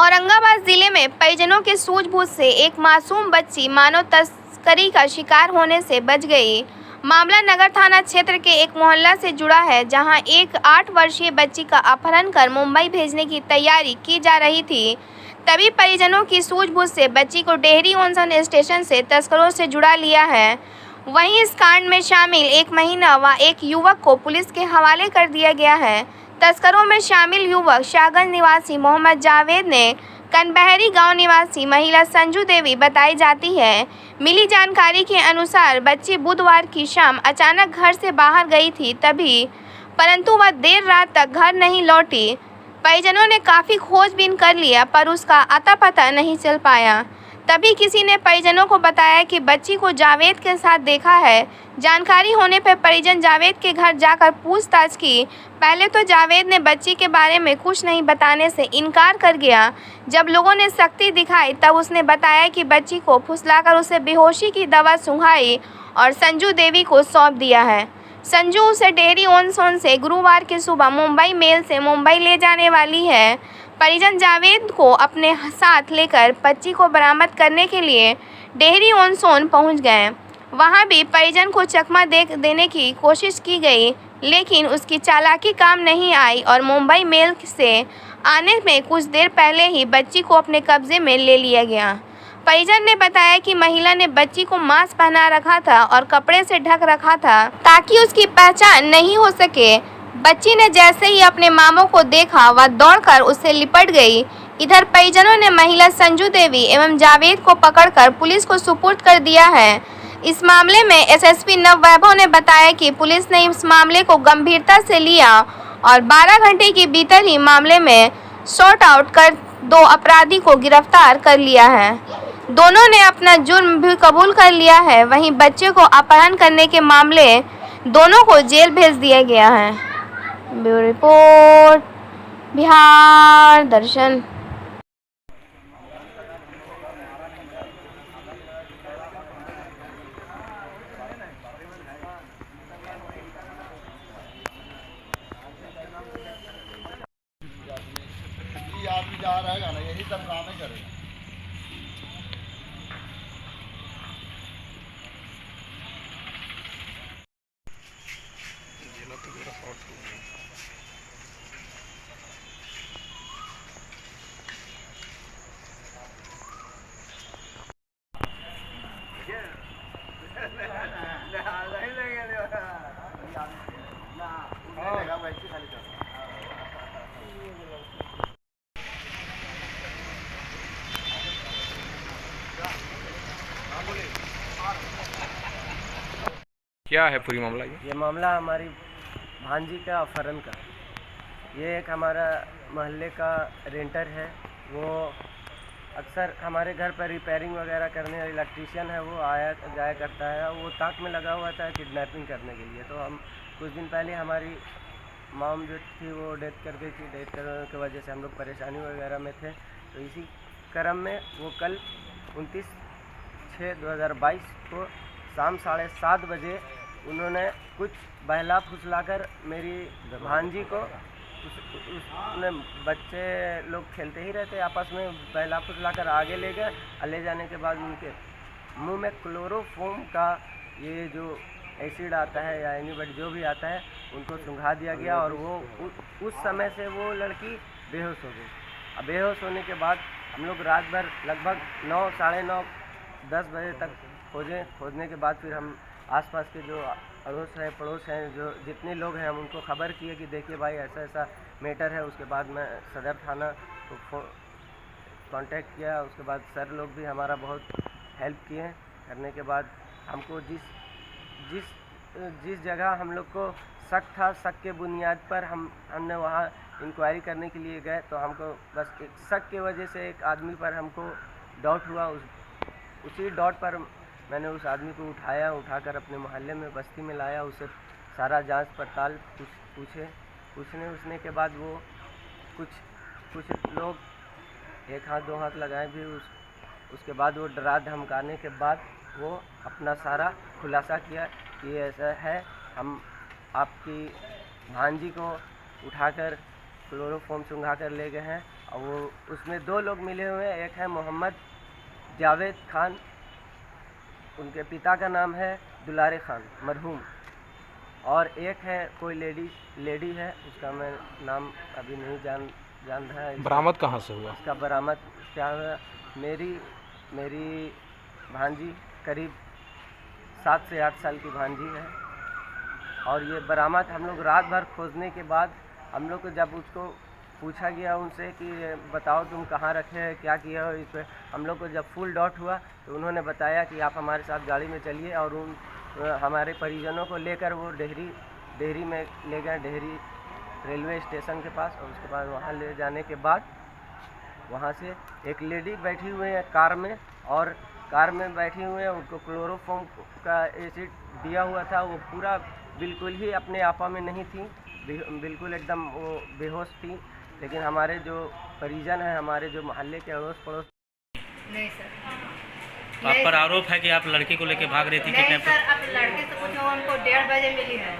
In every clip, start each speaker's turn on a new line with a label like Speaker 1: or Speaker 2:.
Speaker 1: औरंगाबाद जिले में परिजनों के सूझबूझ से एक मासूम बच्ची मानव तस्करी का शिकार होने से बच गई। मामला नगर थाना क्षेत्र के एक मोहल्ला से जुड़ा है, जहां एक 8 वर्षीय बच्ची का अपहरण कर मुंबई भेजने की तैयारी की जा रही थी। तभी परिजनों की सूझबूझ से बच्ची को डेहरी ऑन स्टेशन से तस्करों से जुड़ा लिया है। वहीं इस कांड में शामिल एक महिला व एक युवक को पुलिस के हवाले कर दिया गया है। तस्करों में शामिल युवक शाहगंज निवासी मोहम्मद जावेद ने कनबहरी गांव निवासी महिला संजू देवी बताई जाती है। मिली जानकारी के अनुसार बच्ची बुधवार की शाम अचानक घर से बाहर गई थी, परंतु वह देर रात तक घर नहीं लौटी। परिजनों ने काफ़ी खोजबीन कर लिया, पर उसका अता पता नहीं चल पाया। तभी किसी ने परिजनों को बताया कि बच्ची को जावेद के साथ देखा है। जानकारी होने पर परिजन जावेद के घर जाकर पूछताछ की। पहले तो जावेद ने बच्ची के बारे में कुछ नहीं बताने से इनकार कर गया। जब लोगों ने सख्ती दिखाई तब उसने बताया कि बच्ची को फुसलाकर उसे बेहोशी की दवा सुंघाई और संजू देवी को सौंप दिया है। संजू उसे डेहरी ऑन से गुरुवार की सुबह मुंबई मेल से मुंबई ले जाने वाली है। परिजन जावेद को अपने साथ लेकर बच्ची को बरामद करने के लिए डेहरी ऑन पहुंच गए। वहां भी परिजन को चकमा देने की कोशिश की गई, लेकिन उसकी चालाकी काम नहीं आई और मुंबई मेल से आने में कुछ देर पहले ही बच्ची को अपने कब्जे में ले लिया गया। परिजन ने बताया कि महिला ने बच्ची को मास्क पहना रखा था और कपड़े से ढक रखा था ताकि उसकी पहचान नहीं हो सके। बच्ची ने जैसे ही अपने मामों को देखा, वह दौड़कर उससे लिपट गई। इधर परिजनों ने महिला संजू देवी एवं जावेद को पकड़कर पुलिस को सुपुर्द कर दिया है। इस मामले में एसएसपी नववैभव ने बताया कि पुलिस ने इस मामले को गंभीरता से लिया और 12 घंटे के भीतर ही मामले में सॉर्ट आउट कर 2 अपराधी को गिरफ्तार कर लिया है। दोनों ने अपना जुर्म भी कबूल कर लिया है। वहीं बच्चे को अपहरण करने के मामले दोनों को जेल भेज दिया गया है। ब्यूरो रिपोर्ट, बिहार दर्शन।
Speaker 2: आदमी जा रहेगा ना, यही सब ड्रामे करेगा।
Speaker 3: क्या है पूरी मामला?
Speaker 4: ये मामला हमारी भांजी का अपहरण का। ये एक हमारा मोहल्ले का रेंटर है, वो अक्सर हमारे घर पर रिपेयरिंग वगैरह करने, इलेक्ट्रीशियन है, वो आया जाया करता है। वो ताक में लगा हुआ था किडनैपिंग करने के लिए। तो हम कुछ दिन पहले हमारी मॉम जो थी वो डेथ कर गई थी। डेथ करने की वजह से हम लोग परेशानी वगैरह में थे। तो इसी क्रम में वो कल 29/6/2022 को शाम 7:30 बजे उन्होंने कुछ बहला फुसलाकर मेरी भांजी को, उसने बच्चे लोग खेलते ही रहते आपस में, बहला फुसलाकर आगे ले गए। ले जाने के बाद उनके मुंह में क्लोरोफॉर्म का ये जो एसिड आता है या एनीबॉडी जो भी आता है उनको सुंघा दिया गया और वो उस समय से वो लड़की बेहोश हो गई। अब बेहोश होने के बाद हम लोग रात भर लगभग 9, साढ़े 9, 10 बजे तक खोजने के बाद फिर हम आसपास के जो अड़ोस है, पड़ोस हैं, जो जितने लोग हैं, हम उनको खबर किए कि देखिए भाई ऐसा ऐसा मैटर है। उसके बाद मैं सदर थाना को कांटेक्ट किया। उसके बाद सर लोग भी हमारा बहुत हेल्प किए। करने के बाद हमको जिस जगह हम लोग को शक था, शक के बुनियाद पर हमने वहाँ इंक्वायरी करने के लिए गए। तो हमको बस एक शक की वजह से एक आदमी पर हमको डाउट हुआ। उसी डाउट पर मैंने उस आदमी को उठाकर अपने मोहल्ले में बस्ती में लाया। उसे सारा जांच पड़ताल पूछने के बाद वो कुछ लोग 1 हाथ 2 हाथ लगाए भी। उसके बाद वो डरा धमकाने के बाद वो अपना सारा खुलासा किया कि ऐसा है, हम आपकी भांजी को उठाकर क्लोरोफॉर्म सुंघा कर ले गए हैं और वो उसमें 2 लोग मिले हुए हैं। एक है मोहम्मद जावेद खान, उनके पिता का नाम है दुलारे खान मरहूम, और एक है कोई लेडी है, उसका मैं नाम अभी नहीं जान रहा है।
Speaker 3: बरामद कहाँ से हुआ?
Speaker 4: इसका बरामद क्या हुआ, मेरी भांजी करीब 7 से 8 साल की भांजी है। और ये बरामद हम लोग रात भर खोजने के बाद हम लोग को जब उसको पूछा गया उनसे कि बताओ तुम कहाँ रखे हैं, क्या किया हो, इस पर हम लोग को जब फुल डाउट हुआ तो उन्होंने बताया कि आप हमारे साथ गाड़ी में चलिए, और हमारे परिजनों को लेकर वो डेहरी में ले गए, डेहरी रेलवे स्टेशन के पास। और उसके बाद वहाँ ले जाने के बाद वहाँ से एक लेडी बैठी हुई है कार में, और कार में बैठी हुए हैं, उनको क्लोरोफॉर्म का एसिड दिया हुआ था। वो पूरा बिल्कुल ही अपने आपा में नहीं थी, बिल्कुल एकदम वो बेहोश थी। लेकिन हमारे जो परिजन हैं, हमारे जो मोहल्ले के अड़ोस पड़ोस।
Speaker 5: नहीं सर,
Speaker 6: तो आप पर आरोप है कि आप लड़की को लेकर भाग रही थी
Speaker 5: नहीं
Speaker 6: किडनैप?
Speaker 5: सर, अब लड़के से पूछो, हमको 1:30 बजे मिली है।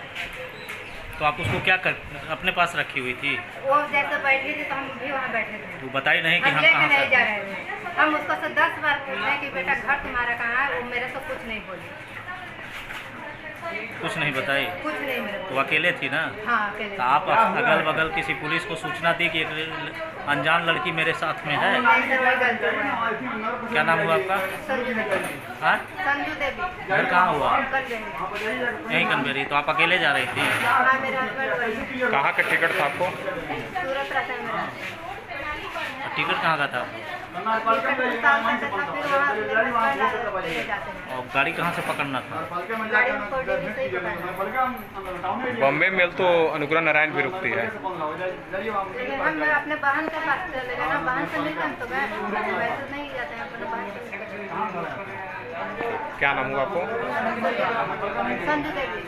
Speaker 6: तो आप उसको क्या कर अपने पास रखी हुई थी?
Speaker 5: वो जैसे बैठी थी तो हम भी वहाँ बैठे थे।
Speaker 6: वो बताई नहीं कि
Speaker 5: हम
Speaker 6: हम
Speaker 5: लेके
Speaker 6: कहाँ
Speaker 5: नहीं
Speaker 6: से?
Speaker 5: जा रहे थे। हम उसको से 10 बार पूछे कि बेटा घर तुम्हारा कहाँ है, वो मेरे से कुछ नहीं बोली,
Speaker 6: कुछ नहीं बताई?
Speaker 5: कुछ नहीं मेरे
Speaker 6: वो अकेले थी ना?
Speaker 5: हाँ अकेले।
Speaker 6: तो आप अगल बगल किसी पुलिस को सूचना दी कि एक अनजान लड़की मेरे साथ में है?
Speaker 5: नहीं सर, वही गलती हुआ है।
Speaker 6: क्या नाम हुआ आपका?
Speaker 5: संजू देवी।
Speaker 6: हाँ?
Speaker 5: संजू देवी।
Speaker 6: घर कहाँ हुआ?
Speaker 5: कनवेरी।
Speaker 6: यहीं कनवेरी। तो आप अकेले जा रही थी?
Speaker 5: हाँ, मेरे हस्बैंड वही है।
Speaker 3: कहाँ का टिकट था आपको?
Speaker 5: सूरत रहता है मेरा।
Speaker 6: टिकट कहाँ का था?
Speaker 5: टिकट उतार करके था, फिर वहाँ मेरे हस्बैंड ले जाते हैं।
Speaker 6: और गाड़ी कहाँ से पकड़ना था?
Speaker 5: गाड़ी में कोई डेली से ही पकड़ना।
Speaker 3: बॉम्बे मेल तो अनुग्रह नारायण भी रुकती है।
Speaker 5: लेकिन हम अपने बहन के पास चले गए ना, बहन से मिलकर हम तो गए, वैसे नहीं जाते हैं अपने बहन से।
Speaker 3: क्या नाम हुआ आपको?
Speaker 5: संजू देवी।